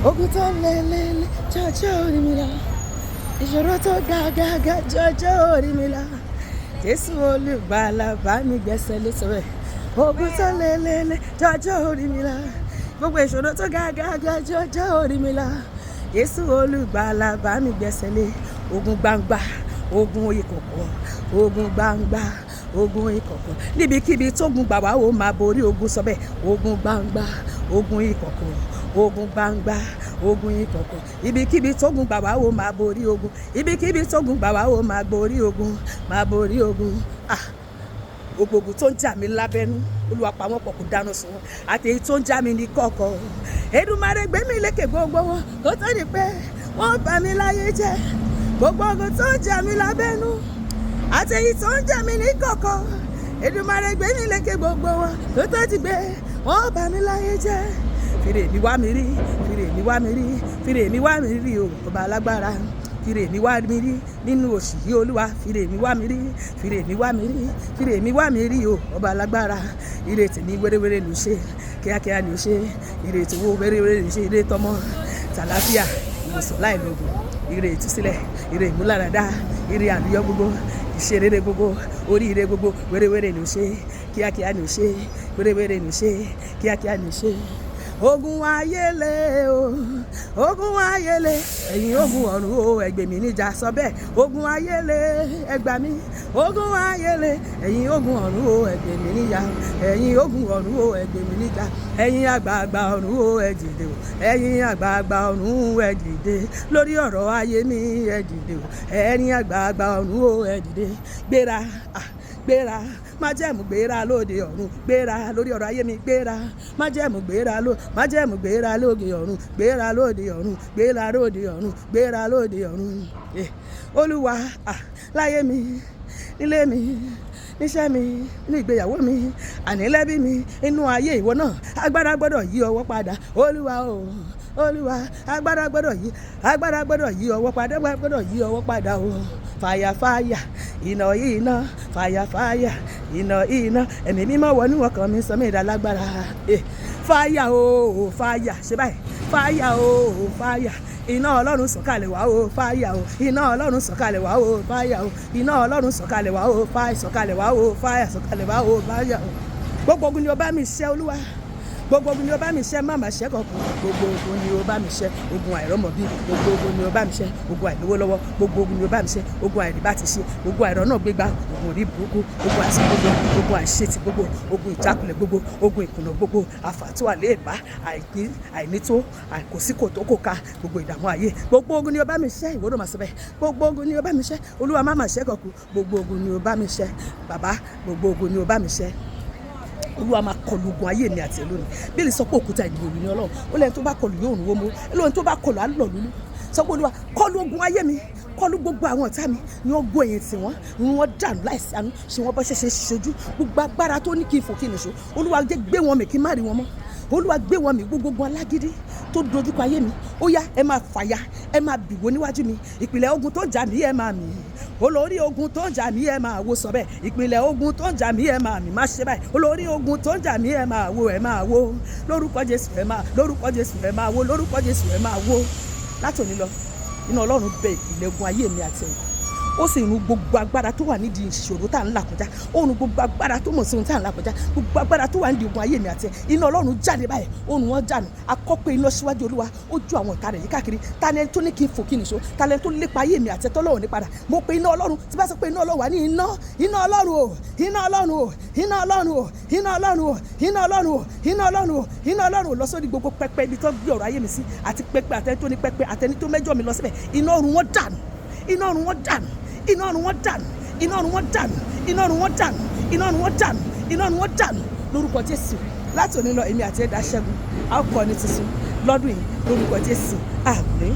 Ogun tó lelele, Jojo orí mi là. Ìṣòro tó ga, Jojo orí mi là. Jesu Olugbala bami gbese lẹ́sẹ̀. Ogun tó lelele, Jojo orí mi là. Gbogbo ìṣòro tó ga, Jojo orí mi là. Jesu Olugbala bami gbese lé. Ogun gbangba, ogun ìkọ̀kọ̀, ogun gbangba, ogun ìkọ̀kọ̀. Níbikíbi tógun gbà wá ó máa borí ogun sọ bẹ́ẹ̀. Ogun gbangba, ogun ìkọ̀kọ̀, ogun gbangba, ogun ìkọ̀kọ̀. Ibikíbi tógun gbà wá ó máa borí ogun. Ibikíbi tógun gbà wá ó máa borí ogun, máa borí ogun. Gbogbo ogun tó ń jà mí lábẹ́nú, Olúwa pa wọ́n pọ̀ kó dáná sun wọn. Àti èyí tó ń jà mí ní kọ̀kọ̀. Èdùmàrè gbé mi lékè gbogbo wọn kó tó di pé wọ́n bà mí láyé jẹ́. Gbogbo ogun tó ń jà mí lábẹ́nú, àti èyí tó ń jà mí ní kọ̀kọ̀. Èdùmàrè gbé mi lékè gbogbo wọn kó tó di pé wọ́n bà mí láyé jẹ́. Fìrè mi wá mi rí, fìrè mi wá mi rí, fìrè mi wá mi rí o, ọba alágbára. Fìrè mi wá mi rí nínú òṣì yìí Olúwa. Fìrè mi wá mi rí, fìrè mi wá mi rí, fìrè mi wá mi rí o, ọba alágbára. Ìrètí ní wéréwéré ló ṣe, kíákíá ló ṣe. Ìrètí wo wéréwéré ló ṣe, ire tọmọ, tàlàfíà, ìwòsàn láìlóògùn. Ire ìtúsílẹ̀, ire ìmúláradá, ire àlùyọ gbogbo, ìṣerere gbogbo, oríire gbogbo. Wéréwéré ló ṣe, kíákíá ló ṣe, wéréwéré ló ṣe, kíákíá ló ṣe. Ogun ayele o, ogun ayele, ẹ̀yin ogun ọ̀run o, ẹ gbè mí níjà sọ bẹ́ẹ̀. Ogun ayele, ẹ gbà mí. Ogun ayele, ẹ̀yin ogun ọ̀run o, ẹ gbè mí níjà. Ẹ̀yin ogun ọ̀run o, ẹ gbè mí níjà. Ẹ̀yin àgbààgbà ọ̀run o, ẹ dìde o. Ẹ̀yin àgbààgbà ọ̀run ẹ dìde. Lórí ọ̀rọ̀ ayé mi ẹ dìde o. Ẹ̀yin àgbààgbà ọ̀run o, ẹ dìde. Gbéra, gbéra, májẹ̀mú gbéra lóde ọ̀run. Gbéra lórí ọ̀rọ̀ ayé mi, gbéra. Májẹ̀mú gbéra lóde ọ̀run. Gbéra lóde ọ̀run, gbéra lóde ọ̀run, gbéra lóde ọ̀run. Olúwa, láyé mi, nílé mi, níṣẹ́ mi, ní ìgbéyàwó mi, ànílẹ́bí mi, inú ayé ìwọ náà, agbára gbọ́dọ̀ yí ọwọ́ padà. Olúwa o, Olúwa, agbára gbọ́dọ̀ yí ọwọ́ padà, gbọ́dọ̀ yí ọwọ́ padà o. Fàyà fàyà, iná iná, fàyà fàyà, iná iná. Ẹ̀mí mímọ́ wọnú ọkàn mi, sọ mí dà lágbára. Fàyà o, fàyà, ṣe báyìí. Fàyà o, fàyà. Iná Ọlọ́run sọ̀kalẹ̀ wá o, fàyà o. Iná Ọlọ́run sọ̀kalẹ̀ wá o, fàyà o. Iná Ọlọ́run sọ̀kalẹ̀ wá o, fàyà sọ̀kalẹ̀ wá o, fàyà sọ̀kalẹ̀ wá o, fàyà o. Gbogbo ogun ni ó bá mi ṣẹ́ Olúwa. Gbogbo ogun ni ó bá mi ṣẹ́, má má ṣẹ́ kankan. Gbogbo ogun ni ó bá mi ṣẹ́, ogun àìrọ́mọbí. Gbogbo ogun ni ó bá mi ṣẹ́, ogun àìlówó lọ́wọ́. Gbogbo ogun ni ó bá mi ṣẹ́, ogun àìríbá ti ṣe. Ogun àìrọ́nà gbégbá, ogun orí burúkú, ogun àìsàn gbogbo, ogun àìṣètì gbogbo, ogun ìjákulẹ̀ gbogbo, ogun ìkùnà gbogbo, àfàtú àléèbá, àìnító, àìkòsíkòtó kò ká, gbogbo ìdààmú ayé. Gbogbo ogun ni ó bá mi ṣẹ́, ìwọ náà máa sọ bẹ́ẹ̀. Gbogbo ogun ni ó bá mi ṣẹ́, Olúwa má má ṣẹ́ kankan. Gbogbo ogun ni ó bá mi ṣẹ́, bàbá, gbogbo ogun ni ó bá mi ṣẹ́. Olúwa máa kọlù ogun ayé mi àti ẹ lónìí. Bíbélì sọ pé òkúta ìdìbò mi ni Ọlọ́run. Ó lẹ́yìn tó bá kọlù yóò rún wọ́n mú. Ẹlòmíràn tó bá kọlù á lọ lulú. Sọ pé Olúwa kọlù ogun ayé mi, kọlù gbogbo àwọn ọ̀tá mi, ni wọ́n gbọ́ ẹ̀yìn tí wọ́n, ni wọ́n dànù láìsí àánú, ṣe wọ́n bọ́ ṣẹ̀ṣẹ̀ ṣojú. Gbogbo agbára tó ní kí n fò kí n nìṣó. Olúwa jẹ́ gbé wọn mì kí n má rí wọn mọ́. Olúwa gbé wọn mì gbogbo alágídí tó dojúkọ ayé mi. Ó yá, ẹ máa fàya, ẹ máa bìwó níwájú mi. Ìpìlẹ̀ ogun tó jà mí ẹ máa mì. Olórí ogun tó ń jà mí ẹ máa wo sọ bẹ́ẹ̀. Ìpìlẹ̀ ogun tó ń jà mí ẹ máa mì, má ṣe báyìí. Olórí ogun tó ń jà mí ẹ máa wo, ẹ máa wo. Lórúkọ Jésù ẹ máa, lórúkọ Jésù ẹ máa wo, lórúkọ Jésù ẹ máa wo. Látòní lọ, iná Ọlọ́run bẹ ìpìlẹ̀ ogun ayé mi àti ẹ̀yìn. Ó sì run gbogbo agbára tó wà nídìí ìṣòro tá à ń là kọjá. Ó run gbogbo agbára tó mọ̀ sí ohun tá à ń là kọjá. Gbogbo agbára tó wà nídìí ogun ayé mi àti ẹ̀. Iná Ọlọ́run jáde báyìí, ó run wọn jànù. Akọ́pẹ́ iná síwájú Olúwa, ó ju àwọn ọ̀tá rẹ̀ yí káàkiri. Ta ni ẹni tó ní kí n fò kí n nìṣó? Ta ni ẹni tó lépa ayé mi àti ẹ̀ tọ́lọ́run ní padà? Mo pe iná Ọlọ́run, tí bá sọ pé iná Ọlọ́run wà ní iná Ọlọ́run o, iná Ọlọ́run o, iná Ọlọ́run o, iná Ọlọ́run o, iná Ọlọ́run o, iná Ọlọ́run o, iná Ọlọ́run o, lọ sórí gbogbo pẹpẹ ibi tó gbé ọ̀rọ̀ ayé mi sí, àti pẹpẹ àtẹni tó ní pẹpẹ àtẹni tó mẹ́jọ mi lọ síbẹ̀. Iná ọ̀run wọn dànù, iná ọ̀run wọn dànù, iná ọ̀run wọn dànù, iná ọ̀run wọn dànù, iná ọ̀run wọn dànù, iná ọ̀run wọn dànù, iná ọ̀run wọn dànù. Lórúkọ Jésù, láti òní lọ èmi àti ẹ̀dá ṣẹ́gun, a ó kọ́ ní tuntun lọ́dún yìí lórúkọ Jésù. Àmín.